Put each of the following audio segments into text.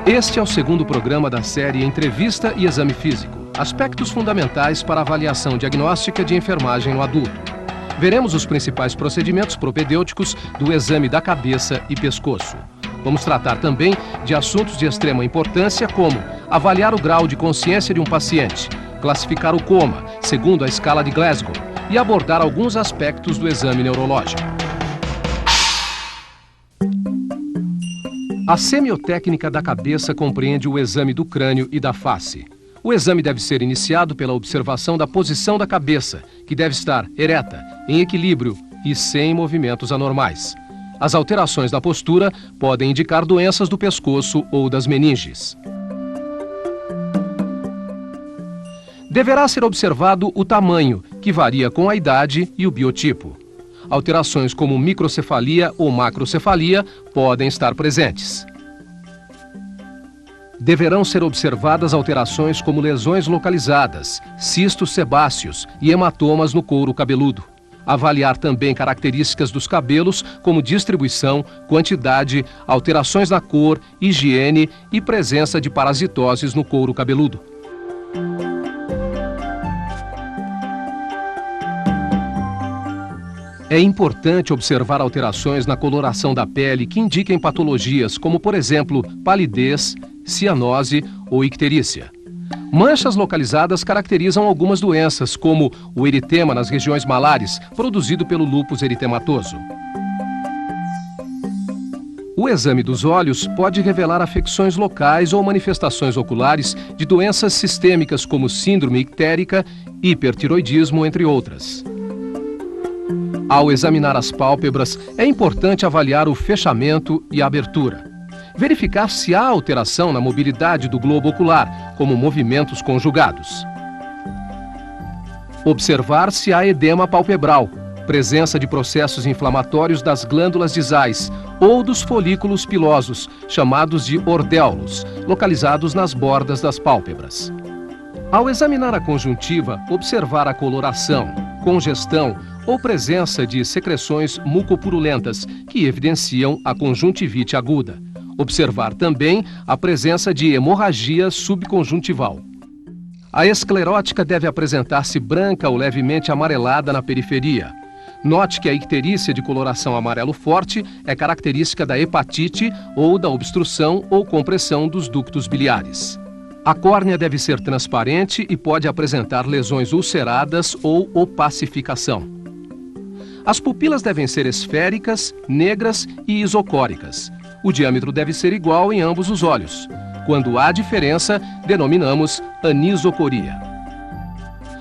Este é o segundo programa da série Entrevista e Exame Físico, aspectos fundamentais para a avaliação diagnóstica de enfermagem no adulto. Veremos os principais procedimentos propedêuticos do exame da cabeça e pescoço. Vamos tratar também de assuntos de extrema importância, como avaliar o grau de consciência de um paciente, classificar o coma, segundo a escala de Glasgow, e abordar alguns aspectos do exame neurológico. A semiotécnica da cabeça compreende o exame do crânio e da face. O exame deve ser iniciado pela observação da posição da cabeça, que deve estar ereta, em equilíbrio e sem movimentos anormais. As alterações da postura podem indicar doenças do pescoço ou das meninges. Deverá ser observado o tamanho, que varia com a idade e o biotipo. Alterações como microcefalia ou macrocefalia podem estar presentes. Deverão ser observadas alterações como lesões localizadas, cistos sebáceos e hematomas no couro cabeludo. Avaliar também características dos cabelos, como distribuição, quantidade, alterações na cor, higiene e presença de parasitoses no couro cabeludo. É importante observar alterações na coloração da pele que indiquem patologias como, por exemplo, palidez, cianose ou icterícia. Manchas localizadas caracterizam algumas doenças, como o eritema nas regiões malares, produzido pelo lúpus eritematoso. O exame dos olhos pode revelar afecções locais ou manifestações oculares de doenças sistêmicas como síndrome ictérica, hipertiroidismo, entre outras. Ao examinar as pálpebras, é importante avaliar o fechamento e a abertura. Verificar se há alteração na mobilidade do globo ocular, como movimentos conjugados. Observar se há edema palpebral, presença de processos inflamatórios das glândulas disais ou dos folículos pilosos, chamados de ordéolos, localizados nas bordas das pálpebras. Ao examinar a conjuntiva, observar a coloração, congestão ou presença de secreções mucopurulentas que evidenciam a conjuntivite aguda. Observar também a presença de hemorragia subconjuntival. A esclerótica deve apresentar-se branca ou levemente amarelada na periferia. Note que a icterícia de coloração amarelo forte é característica da hepatite ou da obstrução ou compressão dos ductos biliares. A córnea deve ser transparente e pode apresentar lesões ulceradas ou opacificação. As pupilas devem ser esféricas, negras e isocóricas. O diâmetro deve ser igual em ambos os olhos. Quando há diferença, denominamos anisocoria.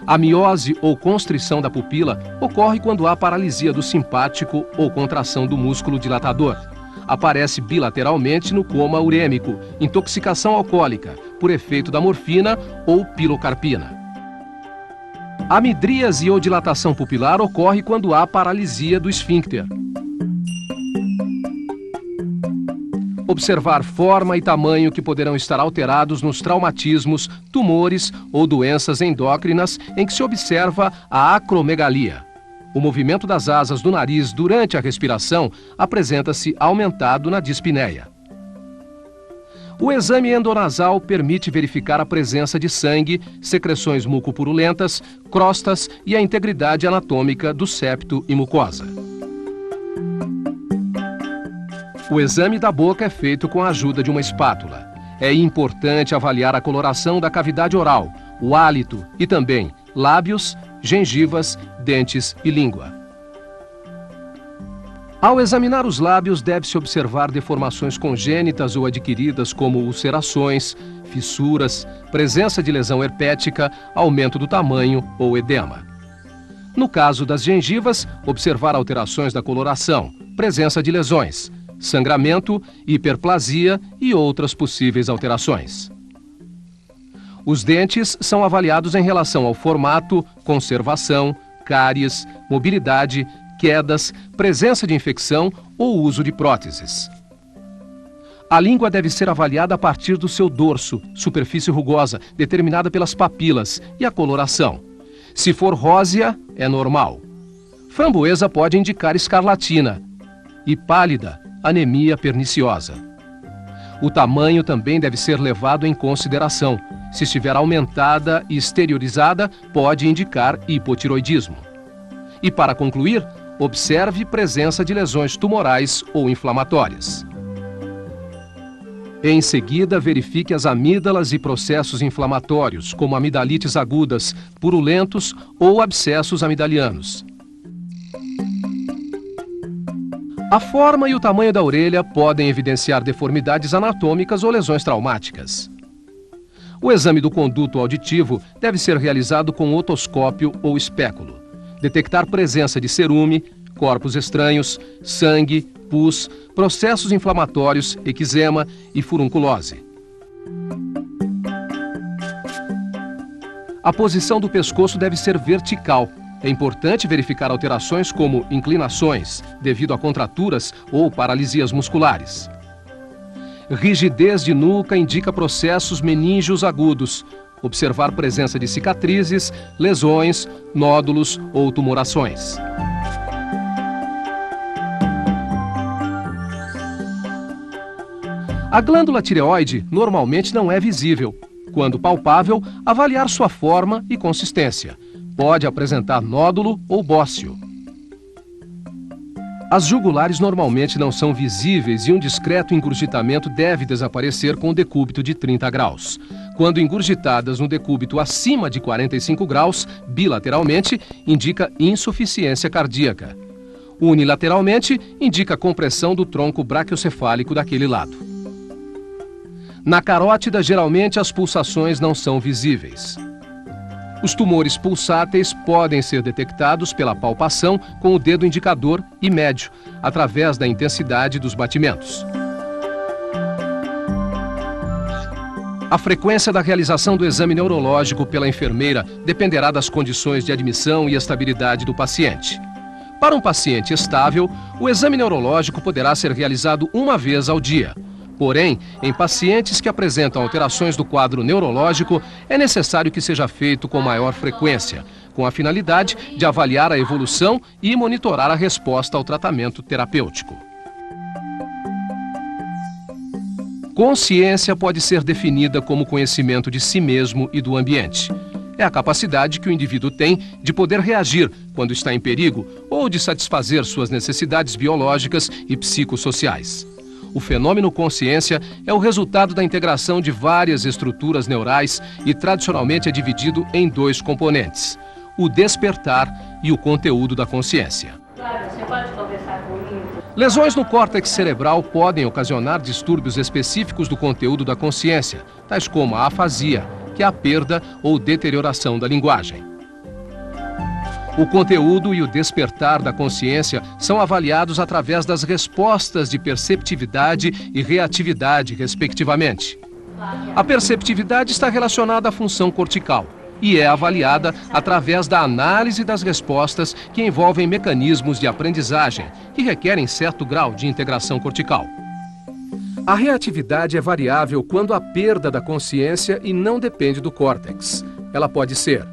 A miose ou constrição da pupila ocorre quando há paralisia do simpático ou contração do músculo dilatador. Aparece bilateralmente no coma urêmico, intoxicação alcoólica, por efeito da morfina ou pilocarpina. A midríase ou dilatação pupilar ocorre quando há paralisia do esfíncter. Observar forma e tamanho que poderão estar alterados nos traumatismos, tumores ou doenças endócrinas em que se observa a acromegalia. O movimento das asas do nariz durante a respiração apresenta-se aumentado na dispneia. O exame endonasal permite verificar a presença de sangue, secreções mucopurulentas, crostas e a integridade anatômica do septo e mucosa. O exame da boca é feito com a ajuda de uma espátula. É importante avaliar a coloração da cavidade oral, o hálito e também lábios, gengivas, dentes e língua. Ao examinar os lábios, deve-se observar deformações congênitas ou adquiridas como ulcerações, fissuras, presença de lesão herpética, aumento do tamanho ou edema. No caso das gengivas, observar alterações da coloração, presença de lesões, sangramento, hiperplasia e outras possíveis alterações. Os dentes são avaliados em relação ao formato, conservação, cáries, mobilidade, quedas, presença de infecção ou uso de próteses. A língua deve ser avaliada a partir do seu dorso, superfície rugosa, determinada pelas papilas, e a coloração. Se for rósea, é normal. Framboesa pode indicar escarlatina e pálida, anemia perniciosa. O tamanho também deve ser levado em consideração. Se estiver aumentada e exteriorizada, pode indicar hipotiroidismo. E para concluir, observe presença de lesões tumorais ou inflamatórias. Em seguida, verifique as amígdalas e processos inflamatórios, como amidalites agudas, purulentos ou abscessos amidalianos. A forma e o tamanho da orelha podem evidenciar deformidades anatômicas ou lesões traumáticas. O exame do conduto auditivo deve ser realizado com otoscópio ou espéculo. Detectar presença de cerume, corpos estranhos, sangue, pus, processos inflamatórios, eczema e furunculose. A posição do pescoço deve ser vertical. É importante verificar alterações como inclinações, devido a contraturas ou paralisias musculares. Rigidez de nuca indica processos meníngeos agudos. Observar presença de cicatrizes, lesões, nódulos ou tumorações. A glândula tireoide normalmente não é visível. Quando palpável, avaliar sua forma e consistência. Pode apresentar nódulo ou bócio. As jugulares normalmente não são visíveis e um discreto engurgitamento deve desaparecer com decúbito de 30 graus. Quando engurgitadas no decúbito acima de 45 graus, bilateralmente, indica insuficiência cardíaca. Unilateralmente, indica compressão do tronco braquiocefálico daquele lado. Na carótida, geralmente as pulsações não são visíveis. Os tumores pulsáteis podem ser detectados pela palpação com o dedo indicador e médio, através da intensidade dos batimentos. A frequência da realização do exame neurológico pela enfermeira dependerá das condições de admissão e estabilidade do paciente. Para um paciente estável, o exame neurológico poderá ser realizado uma vez ao dia. Porém, em pacientes que apresentam alterações do quadro neurológico, é necessário que seja feito com maior frequência, com a finalidade de avaliar a evolução e monitorar a resposta ao tratamento terapêutico. Consciência pode ser definida como conhecimento de si mesmo e do ambiente. É a capacidade que o indivíduo tem de poder reagir quando está em perigo ou de satisfazer suas necessidades biológicas e psicossociais. O fenômeno consciência é o resultado da integração de várias estruturas neurais e tradicionalmente é dividido em dois componentes: o despertar e o conteúdo da consciência. Claro, você pode conversar comigo? Lesões no córtex cerebral podem ocasionar distúrbios específicos do conteúdo da consciência, tais como a afasia, que é a perda ou deterioração da linguagem. O conteúdo e o despertar da consciência são avaliados através das respostas de perceptividade e reatividade, respectivamente. A perceptividade está relacionada à função cortical e é avaliada através da análise das respostas que envolvem mecanismos de aprendizagem que requerem certo grau de integração cortical. A reatividade é variável quando há perda da consciência e não depende do córtex. Ela pode ser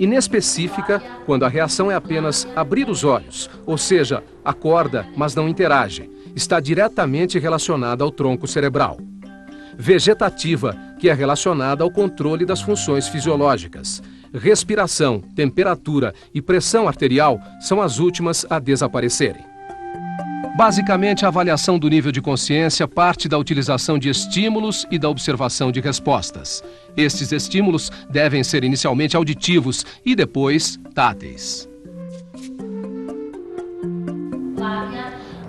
inespecífica, quando a reação é apenas abrir os olhos, ou seja, acorda, mas não interage. Está diretamente relacionada ao tronco cerebral. Vegetativa, que é relacionada ao controle das funções fisiológicas. Respiração, temperatura e pressão arterial são as últimas a desaparecerem. Basicamente, a avaliação do nível de consciência parte da utilização de estímulos e da observação de respostas. Estes estímulos devem ser inicialmente auditivos e depois táteis.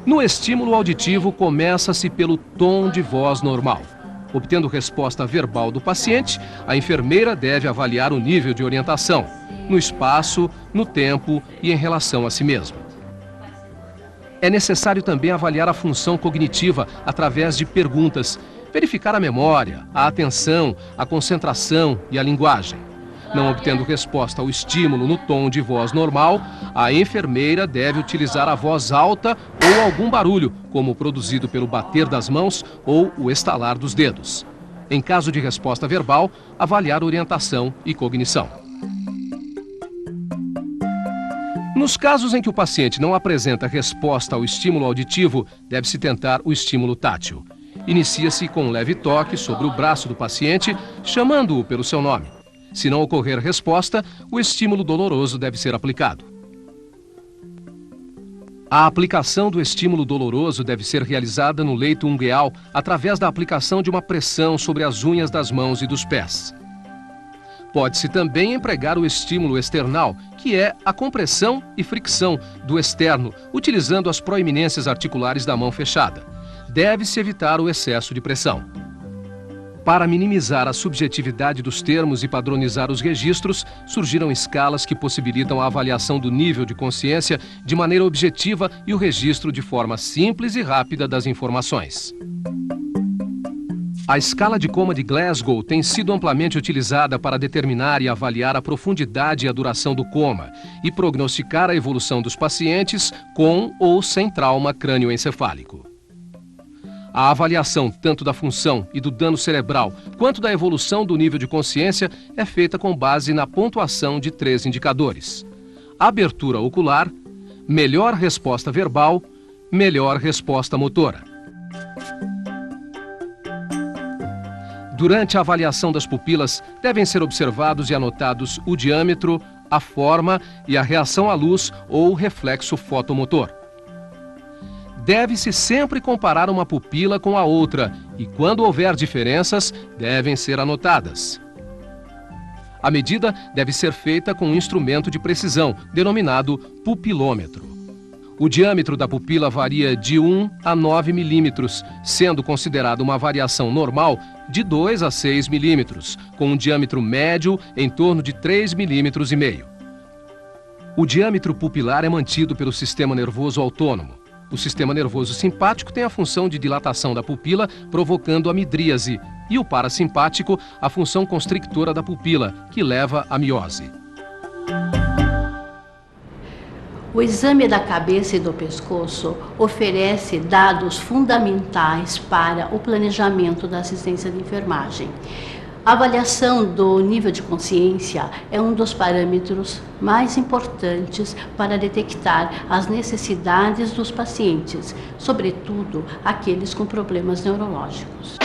No estímulo auditivo, começa-se pelo tom de voz normal. Obtendo resposta verbal do paciente, a enfermeira deve avaliar o nível de orientação, no espaço, no tempo e em relação a si mesmo. É necessário também avaliar a função cognitiva através de perguntas, verificar a memória, a atenção, a concentração e a linguagem. Não obtendo resposta ao estímulo no tom de voz normal, a enfermeira deve utilizar a voz alta ou algum barulho, como produzido pelo bater das mãos ou o estalar dos dedos. Em caso de resposta verbal, avaliar orientação e cognição. Nos casos em que o paciente não apresenta resposta ao estímulo auditivo, deve-se tentar o estímulo tátil. Inicia-se com um leve toque sobre o braço do paciente, chamando-o pelo seu nome. Se não ocorrer resposta, o estímulo doloroso deve ser aplicado. A aplicação do estímulo doloroso deve ser realizada no leito ungueal através da aplicação de uma pressão sobre as unhas das mãos e dos pés. Pode-se também empregar o estímulo external, que é a compressão e fricção do externo, utilizando as proeminências articulares da mão fechada. Deve-se evitar o excesso de pressão. Para minimizar a subjetividade dos termos e padronizar os registros, surgiram escalas que possibilitam a avaliação do nível de consciência de maneira objetiva e o registro de forma simples e rápida das informações. A escala de coma de Glasgow tem sido amplamente utilizada para determinar e avaliar a profundidade e a duração do coma e prognosticar a evolução dos pacientes com ou sem trauma crânioencefálico. A avaliação tanto da função e do dano cerebral quanto da evolução do nível de consciência é feita com base na pontuação de 3 indicadores: abertura ocular, melhor resposta verbal, melhor resposta motora. Durante a avaliação das pupilas, devem ser observados e anotados o diâmetro, a forma e a reação à luz ou reflexo fotomotor. Deve-se sempre comparar uma pupila com a outra e, quando houver diferenças, devem ser anotadas. A medida deve ser feita com um instrumento de precisão, denominado pupilômetro. O diâmetro da pupila varia de 1 a 9 milímetros, sendo considerada uma variação normal de 2 a 6 milímetros, com um diâmetro médio em torno de 3,5 milímetros. O diâmetro pupilar é mantido pelo sistema nervoso autônomo. O sistema nervoso simpático tem a função de dilatação da pupila, provocando a midríase, e o parasimpático, a função constrictora da pupila, que leva à miose. O exame da cabeça e do pescoço oferece dados fundamentais para o planejamento da assistência de enfermagem. A avaliação do nível de consciência é um dos parâmetros mais importantes para detectar as necessidades dos pacientes, sobretudo aqueles com problemas neurológicos.